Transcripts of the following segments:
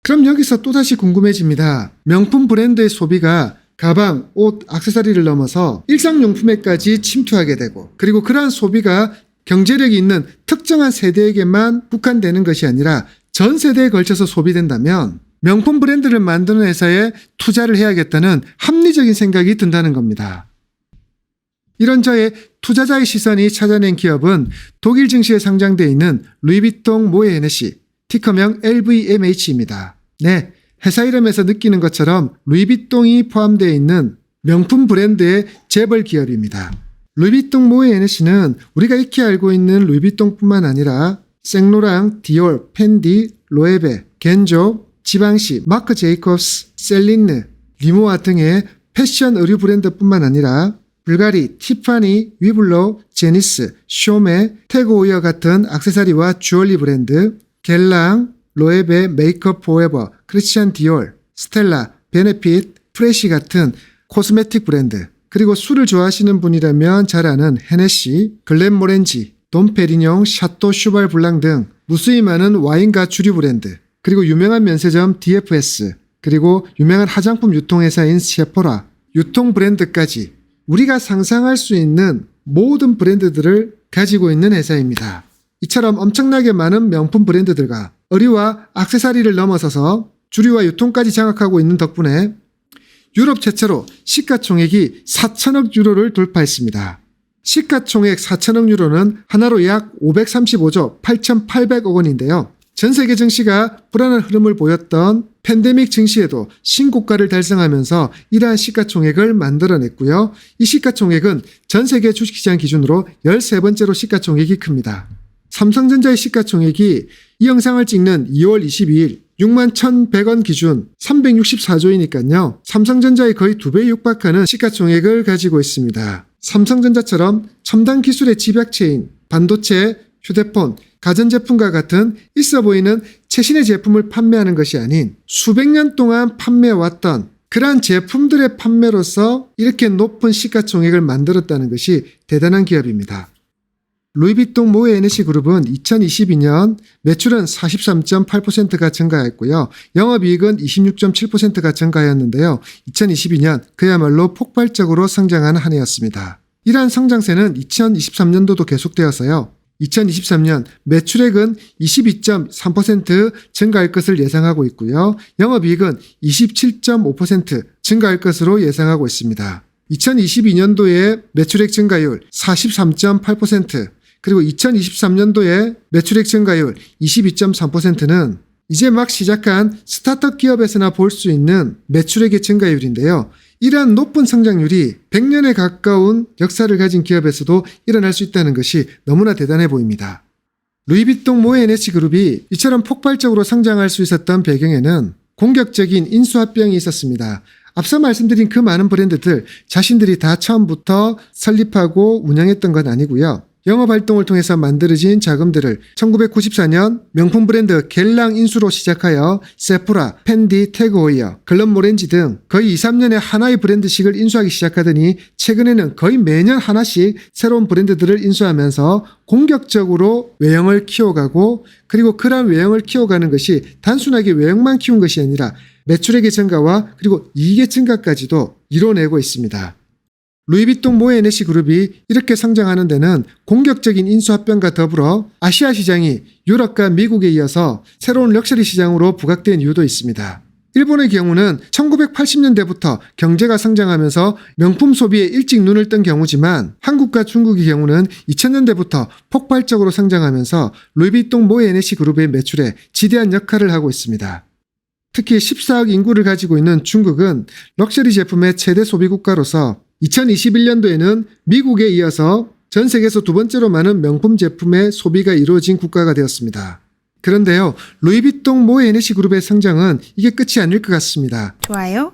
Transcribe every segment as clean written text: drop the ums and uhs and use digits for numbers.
그럼 여기서 또다시 궁금해집니다. 명품 브랜드의 소비가 가방, 옷, 액세서리를 넘어서 일상용품에까지 침투하게 되고, 그리고 그러한 소비가 경제력이 있는 특정한 세대에게만 국한되는 것이 아니라 전 세대에 걸쳐서 소비된다면 명품 브랜드를 만드는 회사에 투자를 해야겠다는 합리적인 생각이 든다는 겁니다. 이런 저의 투자자의 시선이 찾아낸 기업은 독일 증시에 상장되어 있는 루이비통 모에 헤네시, 티커명 LVMH입니다. 네, 회사 이름에서 느끼는 것처럼 루이비통이 포함되어 있는 명품 브랜드의 재벌 기업입니다. 루이비통 모에 헤네시는 우리가 익히 알고 있는 루이비통뿐만 아니라 생로랑, 디올, 펜디, 로에베, 겐조, 지방시, 마크 제이콥스, 셀린느, 리모아 등의 패션 의류 브랜드뿐만 아니라 불가리, 티파니, 위블로, 제니스, 쇼메, 태그오이어 같은 액세서리와 주얼리 브랜드, 겔랑, 로에베, 메이크업 포에버, 크리스찬 디올, 스텔라, 베네핏, 프레시 같은 코스메틱 브랜드, 그리고 술을 좋아하시는 분이라면 잘 아는 헤네시, 글렌모렌지, 돈페리뇽, 샤또 슈발 블랑 등 무수히 많은 와인과 주류 브랜드, 그리고 유명한 면세점 DFS, 그리고 유명한 화장품 유통회사인 세포라, 유통 브랜드까지 우리가 상상할 수 있는 모든 브랜드들을 가지고 있는 회사입니다. 이처럼 엄청나게 많은 명품 브랜드들과 의류와 액세서리를 넘어서서 주류와 유통까지 장악하고 있는 덕분에 유럽 최초로 시가총액이 4천억 유로를 돌파했습니다. 시가총액 4천억 유로는 하나로 약 535조 8,800억 원인데요. 전 세계 증시가 불안한 흐름을 보였던 팬데믹 증시에도 신고가를 달성하면서 이러한 시가총액을 만들어냈고요. 이 시가총액은 전 세계 주식시장 기준으로 13번째로 시가총액이 큽니다. 삼성전자의 시가총액이 이 영상을 찍는 2월 22일 61,100원 기준 364조이니까요. 삼성전자의 거의 2배에 육박하는 시가총액을 가지고 있습니다. 삼성전자처럼 첨단 기술의 집약체인 반도체, 휴대폰, 가전제품과 같은 있어 보이는 최신의 제품을 판매하는 것이 아닌 수백 년 동안 판매해왔던 그러한 제품들의 판매로서 이렇게 높은 시가총액을 만들었다는 것이 대단한 기업입니다. 루이비통 모에 헤네시 그룹은 2022년 매출은 43.8%가 증가했고요. 영업이익은 26.7%가 증가하였는데요. 2022년 그야말로 폭발적으로 성장한 한 해였습니다. 이러한 성장세는 2023년도도 계속되어서요. 2023년 매출액은 22.3% 증가할 것을 예상하고 있고요. 영업이익은 27.5% 증가할 것으로 예상하고 있습니다. 2022년도의 매출액 증가율 43.8%, 그리고 2023년도의 매출액 증가율 22.3%는 이제 막 시작한 스타트업 기업에서나 볼 수 있는 매출액의 증가율인데요. 이러한 높은 성장률이 100년에 가까운 역사를 가진 기업에서도 일어날 수 있다는 것이 너무나 대단해 보입니다. 루이비통 모에 헤네시 그룹이 이처럼 폭발적으로 성장할 수 있었던 배경에는 공격적인 인수합병이 있었습니다. 앞서 말씀드린 그 많은 브랜드들 자신들이 다 처음부터 설립하고 운영했던 건 아니고요. 영업활동을 통해서 만들어진 자금들을 1994년 명품 브랜드 겔랑 인수로 시작하여 세포라, 펜디, 태그오이어, 글렌모렌지 등 거의 2, 3년에 하나의 브랜드씩을 인수하기 시작하더니 최근에는 거의 매년 하나씩 새로운 브랜드들을 인수하면서 공격적으로 외형을 키워가고, 그리고 그러한 외형을 키워가는 것이 단순하게 외형만 키운 것이 아니라 매출액의 증가와 그리고 이익의 증가까지도 이뤄내고 있습니다. 루이비통 모에 헤네시 그룹이 이렇게 성장하는 데는 공격적인 인수합병과 더불어 아시아 시장이 유럽과 미국에 이어서 새로운 럭셔리 시장으로 부각된 이유도 있습니다. 일본의 경우는 1980년대부터 경제가 성장하면서 명품 소비에 일찍 눈을 뜬 경우지만 한국과 중국의 경우는 2000년대부터 폭발적으로 성장하면서 루이비통 모에 헤네시 그룹의 매출에 지대한 역할을 하고 있습니다. 특히 14억 인구를 가지고 있는 중국은 럭셔리 제품의 최대 소비 국가로서 2021년도에는 미국에 이어서 전 세계에서 두 번째로 많은 명품 제품의 소비가 이루어진 국가가 되었습니다. 그런데요, 루이비통 모에 헤네시 그룹의 성장은 이게 끝이 아닐 것 같습니다. 좋아요,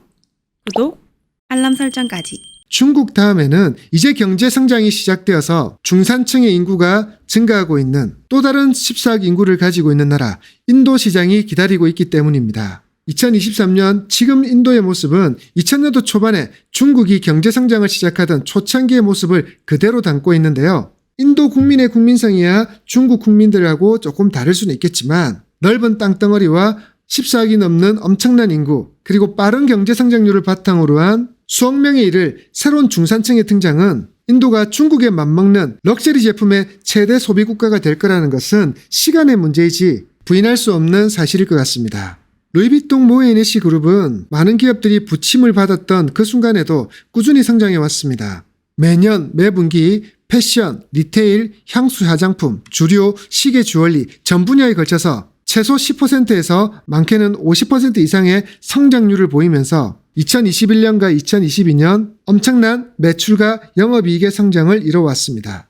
구독, 알람 설정까지. 중국 다음에는 이제 경제 성장이 시작되어서 중산층의 인구가 증가하고 있는 또 다른 14억 인구를 가지고 있는 나라 인도 시장이 기다리고 있기 때문입니다. 2023년 지금 인도의 모습은 2000년도 초반에 중국이 경제 성장을 시작하던 초창기의 모습을 그대로 담고 있는데요. 인도 국민의 국민성이야 중국 국민들하고 조금 다를 수는 있겠지만 넓은 땅덩어리와 14억이 넘는 엄청난 인구, 그리고 빠른 경제 성장률을 바탕으로 한 수억 명에 이를 새로운 중산층의 등장은 인도가 중국에 맞먹는 럭셔리 제품의 최대 소비 국가가 될 거라는 것은 시간의 문제이지 부인할 수 없는 사실일 것 같습니다. 루이비통 모에네시 그룹은 많은 기업들이 부침을 받았던 그 순간에도 꾸준히 성장해 왔습니다. 매년 매분기 패션, 리테일, 향수, 화장품, 주류, 시계, 주얼리 전 분야에 걸쳐서 최소 10%에서 많게는 50% 이상의 성장률을 보이면서 2021년과 2022년 엄청난 매출과 영업이익의 성장을 이뤄왔습니다.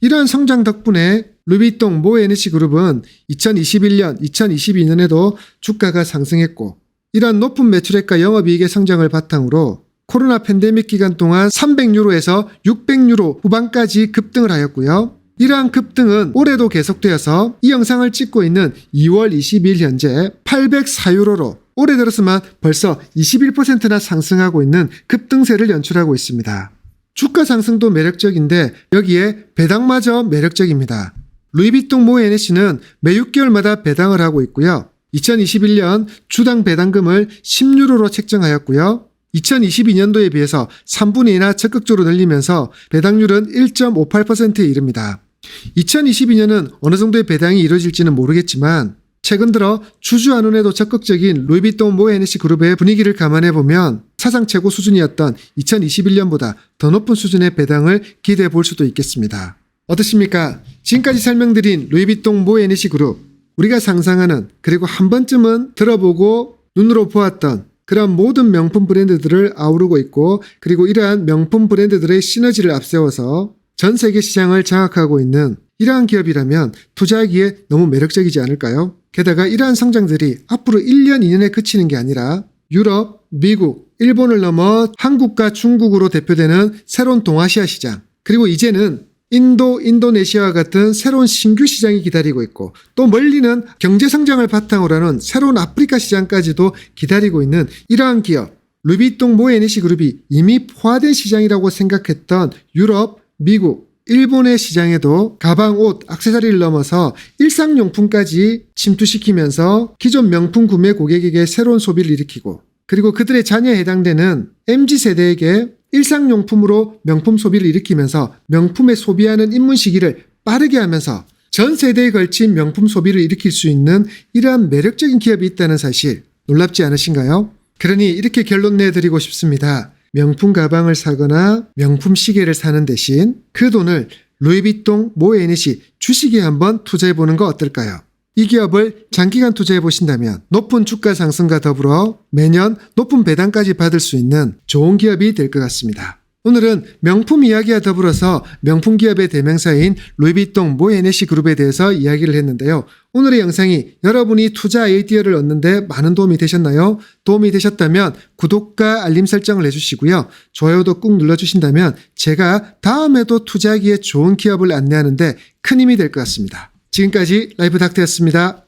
이러한 성장 덕분에 루이비통 모에네시 그룹은 2021년, 2022년에도 주가가 상승했고 이러한 높은 매출액과 영업이익의 성장을 바탕으로 코로나 팬데믹 기간 동안 300유로에서 600유로 후반까지 급등을 하였고요. 이러한 급등은 올해도 계속되어서 이 영상을 찍고 있는 2월 20일 현재 804유로로 올해 들어서만 벌써 21%나 상승하고 있는 급등세를 연출하고 있습니다. 주가 상승도 매력적인데 여기에 배당마저 매력적입니다. 루이비통 모에네시는 매 6개월마다 배당을 하고 있고요. 2021년 주당 배당금을 10유로로 책정하였고요. 2022년도에 비해서 3분의 2나 적극적으로 늘리면서 배당률은 1.58%에 이릅니다. 2022년은 어느 정도의 배당이 이루어질지는 모르겠지만 최근 들어 주주 안원에도 적극적인 루이비통 모에네시 그룹의 분위기를 감안해보면 사상 최고 수준이었던 2021년보다 더 높은 수준의 배당을 기대해 볼 수도 있겠습니다. 어떻습니까? 지금까지 설명드린 루이비통 모에네시 그룹, 우리가 상상하는 그리고 한 번쯤은 들어보고 눈으로 보았던 그런 모든 명품 브랜드들을 아우르고 있고 그리고 이러한 명품 브랜드들의 시너지를 앞세워서 전 세계 시장을 장악하고 있는 이러한 기업이라면 투자하기에 너무 매력적이지 않을까요? 게다가 이러한 성장들이 앞으로 1년, 2년에 그치는 게 아니라 유럽, 미국, 일본을 넘어 한국과 중국으로 대표되는 새로운 동아시아 시장, 그리고 이제는 인도, 인도네시아와 같은 새로운 신규 시장이 기다리고 있고 또 멀리는 경제 성장을 바탕으로 하는 새로운 아프리카 시장까지도 기다리고 있는 이러한 기업, 루이비통 모에네시 그룹이 이미 포화된 시장이라고 생각했던 유럽, 미국, 일본의 시장에도 가방, 옷, 액세서리를 넘어서 일상용품까지 침투시키면서 기존 명품 구매 고객에게 새로운 소비를 일으키고 그리고 그들의 자녀에 해당되는 MZ세대에게 일상용품으로 명품 소비를 일으키면서 명품에 소비하는 입문 시기를 빠르게 하면서 전 세대에 걸친 명품 소비를 일으킬 수 있는 이러한 매력적인 기업이 있다는 사실 놀랍지 않으신가요? 그러니 이렇게 결론 내드리고 싶습니다. 명품 가방을 사거나 명품 시계를 사는 대신 그 돈을 루이비통 모에네시 주식에 한번 투자해보는 거 어떨까요? 이 기업을 장기간 투자해보신다면 높은 주가 상승과 더불어 매년 높은 배당까지 받을 수 있는 좋은 기업이 될 것 같습니다. 오늘은 명품 이야기와 더불어서 명품 기업의 대명사인 루이비통 모에네시 그룹에 대해서 이야기를 했는데요. 오늘의 영상이 여러분이 투자 아이디어를 얻는데 많은 도움이 되셨나요? 도움이 되셨다면 구독과 알림 설정을 해주시고요. 좋아요도 꾹 눌러주신다면 제가 다음에도 투자하기에 좋은 기업을 안내하는데 큰 힘이 될 것 같습니다. 지금까지 라이프 닥터였습니다.